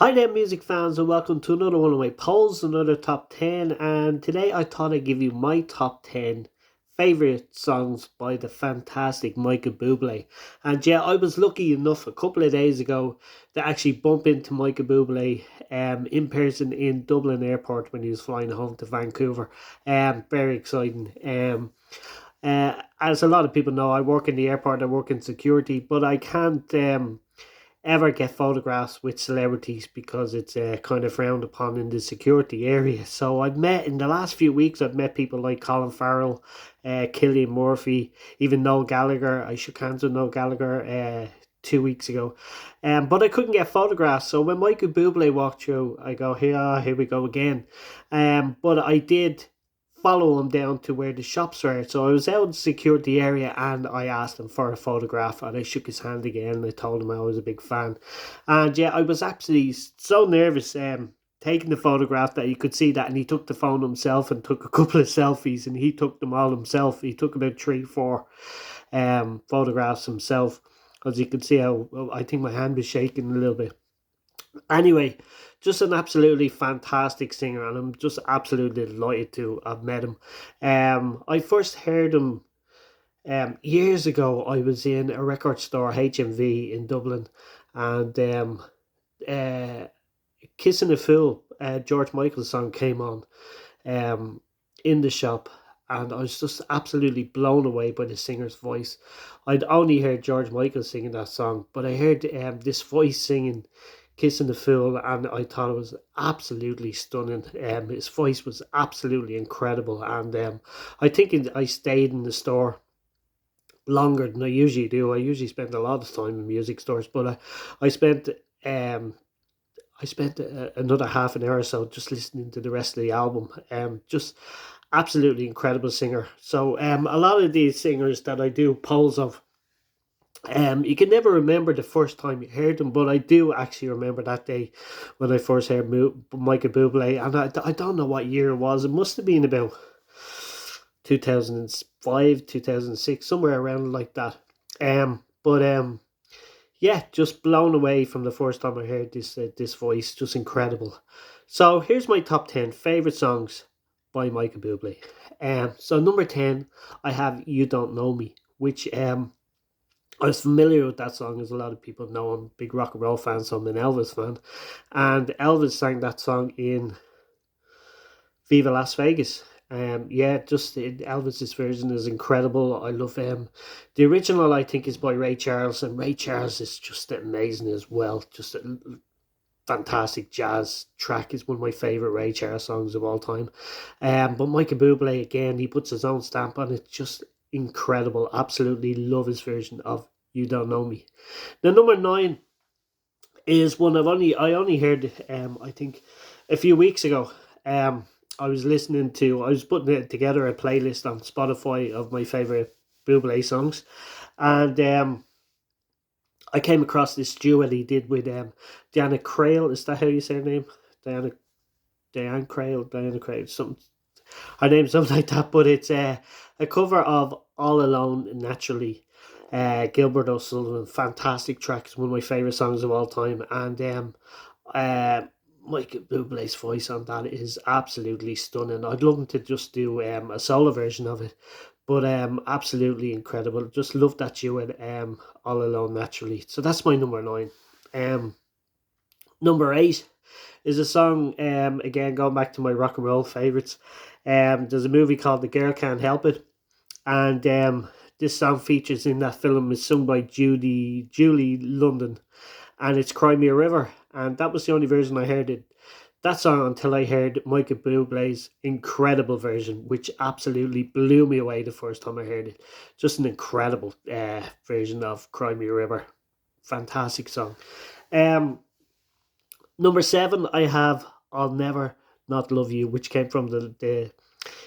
Hi there, music fans, and welcome to another one of my polls, another top 10. And today I thought I'd give you my top 10 favourite songs by the fantastic Michael Bublé. And yeah, I was lucky enough a couple of days ago to actually bump into Michael Bublé in person in Dublin Airport when he was flying home to Vancouver. Very exciting. As a lot of people know, I work in the airport, I work in security, but I can't. Ever get photographs with celebrities because it's kind of frowned upon in the security area. So I've met in the last few weeks. I've met people like Colin Farrell, Cillian Murphy, even Noel Gallagher. I shook hands with Noel Gallagher 2 weeks ago, but I couldn't get photographs. So when Michael Bublé walked through, I go, here we go again. But I did follow him down to where the shops were. So I was out in the security area and I asked him for a photograph and I shook his hand again and I told him I was a big fan. And yeah, I was actually so nervous taking the photograph that you could see that, and he took the phone himself and took a couple of selfies, and he took them all himself. He took about 3, 4 photographs himself. As you can see how I think my hand was shaking a little bit. Anyway, just an absolutely fantastic singer, and I'm just absolutely delighted to have met him. I first heard him years ago. I was in a record store, HMV in Dublin, and uh, "Kissing a Fool," George Michael's song came on um, in the shop, and I was just absolutely blown away by the singer's voice. I'd only heard George Michael singing that song, but I heard this voice singing "Kissing the Fool," and I thought it was absolutely stunning. His voice was absolutely incredible, and I think I stayed in the store longer than I usually do. I usually spend a lot of time in music stores, but I spent um I spent another half an hour or so just listening to the rest of the album. Just absolutely incredible singer. So a lot of these singers that I do polls of, you can never remember the first time you heard them, but I do actually remember that day when I first heard Michael Bublé, and I don't know what year it was. It must have been about 2005, 2006, somewhere around like that. But yeah, just blown away from the first time I heard this voice, just incredible. So here's my top 10 favorite songs by Michael Bublé. So number 10, I have "You Don't Know Me," which I was familiar with that song, as a lot of people know. I'm a big rock and roll fan, so I'm an Elvis fan. And Elvis sang that song in Viva Las Vegas. Yeah, just Elvis's version is incredible. I love the original. I think is by Ray Charles, and Ray Charles is just amazing as well. Just a fantastic jazz track. Is one of my favorite Ray Charles songs of all time. But Michael Bublé again, he puts his own stamp on it. Just incredible. Absolutely love his version of "You Don't Know Me." The number 9 is one I only heard I think a few weeks ago. I was I was putting it together a playlist on Spotify of my favorite Bublé songs, and I came across this duet he did with Diana Krall. Is that how you say her name? Diana Diana Krall, something. Her name's something like that. But it's a cover of "All Alone Naturally." Gilbert O'Sullivan, fantastic track. It's one of my favorite songs of all time, and uh, Michael Bublé's voice on that is absolutely stunning. I'd love him to just do a solo version of it, but absolutely incredible. Just love that duet, "All Alone Naturally." So that's my number 9. Number 8 is a song, again going back to my rock and roll favorites. There's a movie called "The Girl Can't Help It," and this song features in that film is sung by Julie London, and it's "Cry Me a River," and that was the only version I heard it that song until I heard Michael Bublé's incredible version, which absolutely blew me away the first time I heard it. Just an incredible version of "Cry Me a River." Fantastic song. Um, Number 7, I have "I'll Never Not Love You," which came from the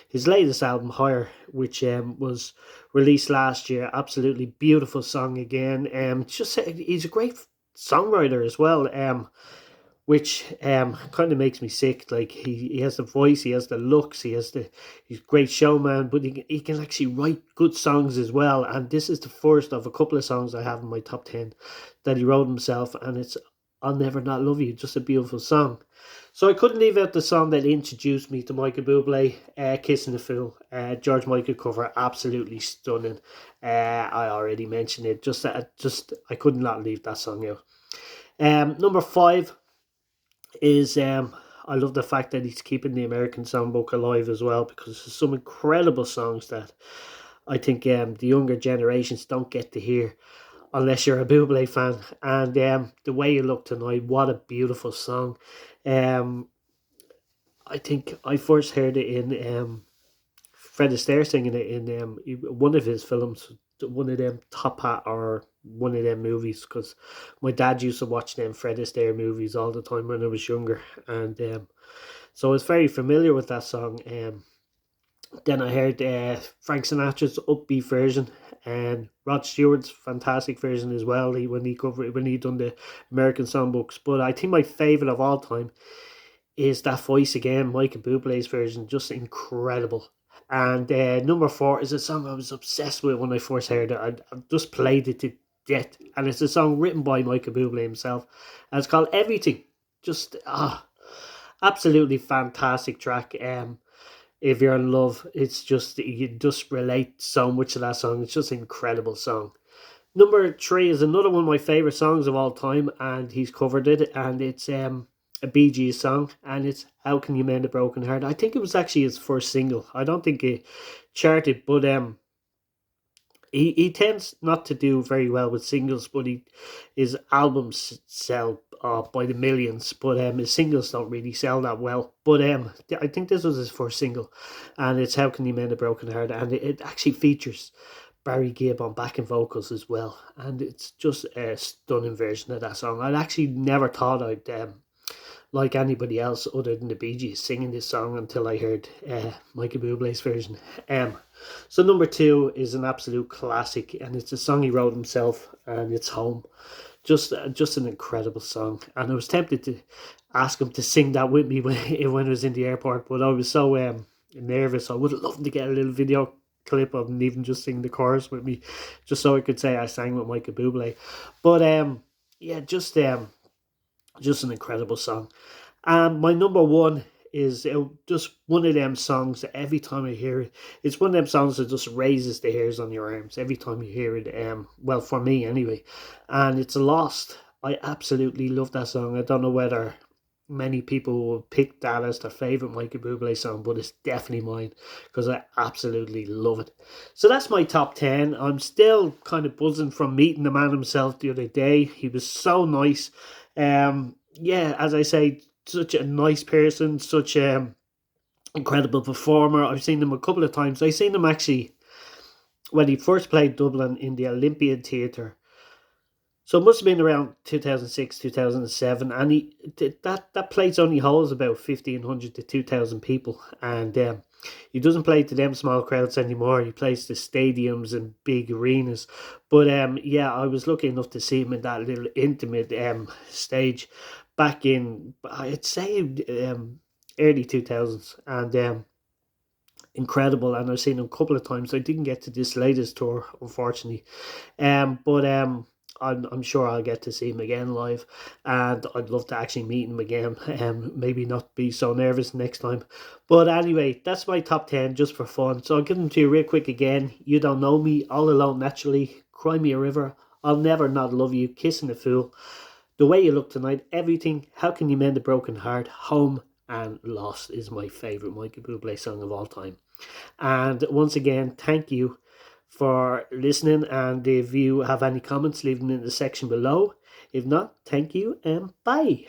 his latest album, Higher, which was released last year. Absolutely beautiful song again. Just he's a great songwriter as well. Which kind of makes me sick. Like he has the voice, he has the looks, he's a great showman, but he can actually write good songs as well. And this is the first of a couple of songs I have in my top 10 that he wrote himself, and it's I'll Never Not Love You. Just a beautiful song. So I couldn't leave out the song that introduced me to Michael Bublé, Kissing the Fool. George Michael cover, absolutely stunning. I already mentioned it. I could not leave that song out. Number five is I love the fact that he's keeping the American songbook alive as well, because there's some incredible songs that I think the younger generations don't get to hear unless you're a Bublé fan. And The Way You Look Tonight, what a beautiful song. Um, I think I first heard it in Fred Astaire singing it in one of his films, one of them Top Hat or one of them movies, because my dad used to watch them Fred Astaire movies all the time when I was younger, and so I was very familiar with that song. Then I heard Frank Sinatra's upbeat version and Rod Stewart's fantastic version as well. When he done the American songbooks, but I think my favorite of all time is that voice again, Michael Bublé's version, just incredible. And number four is a song I was obsessed with when I first heard it. I just played it to death, and it's a song written by Michael Bublé himself, and it's called Everything. Just absolutely fantastic track. If you're in love, it's just you just relate so much to that song. It's just an incredible song. Number three is another one of my favorite songs of all time, and he's covered it, and it's a Bee Gees song, and it's "How Can You Mend a Broken Heart." I think it was actually his first single. I don't think it charted, but he tends not to do very well with singles, but his albums sell by the millions, but his singles don't really sell that well. But I think this was his first single, and it's "How Can You Mend a Broken Heart," and it actually features Barry Gibb on backing vocals as well, and it's just a stunning version of that song. I'd actually never thought I'd like anybody else other than the Bee Gees singing this song until I heard Michael Bublé's version. So number two is an absolute classic, and it's a song he wrote himself, and it's "Home." Just an incredible song, and I was tempted to ask him to sing that with me when I was in the airport, but I was so nervous. I would have loved to get a little video clip of him even just sing the chorus with me, just so I could say I sang with Michael Bublé. But yeah, just an incredible song. And my number one is just one of them songs that every time I hear it, it's one of them songs that just raises the hairs on your arms every time you hear it. Well, for me anyway, and it's "Lost." I absolutely love that song. I don't know whether many people will pick that as their favorite Michael Bublé song, but it's definitely mine because I absolutely love it. So that's my top 10. I'm still kind of buzzing from meeting the man himself the other day. He was so nice. Yeah, as I say, such a nice person, such a incredible performer. I've seen him a couple of times. I seen him actually when he first played Dublin in the Olympian Theatre. So it must have been around 2006, 2007, and that place only holds about 1,500 to 2,000 people, and he doesn't play to them small crowds anymore. He plays to stadiums and big arenas. But yeah, I was lucky enough to see him in that little intimate stage back in, I'd say, early 2000s, and incredible. And I've seen him a couple of times. I didn't get to this latest tour, unfortunately, but I'm sure I'll get to see him again live, and I'd love to actually meet him again. Maybe not be so nervous next time. But anyway, that's my top 10 just for fun. So I'll give them to you real quick again. "You Don't Know Me," "All Alone Naturally," "Cry Me a River," "I'll Never Not Love You," "Kissing a Fool," "The Way You Look Tonight," "Everything," "How Can You Mend a Broken Heart," "Home," and "Lost" is my favourite Michael Bublé song of all time. And once again, thank you for listening, and if you have any comments, leave them in the section below. If not, thank you and bye.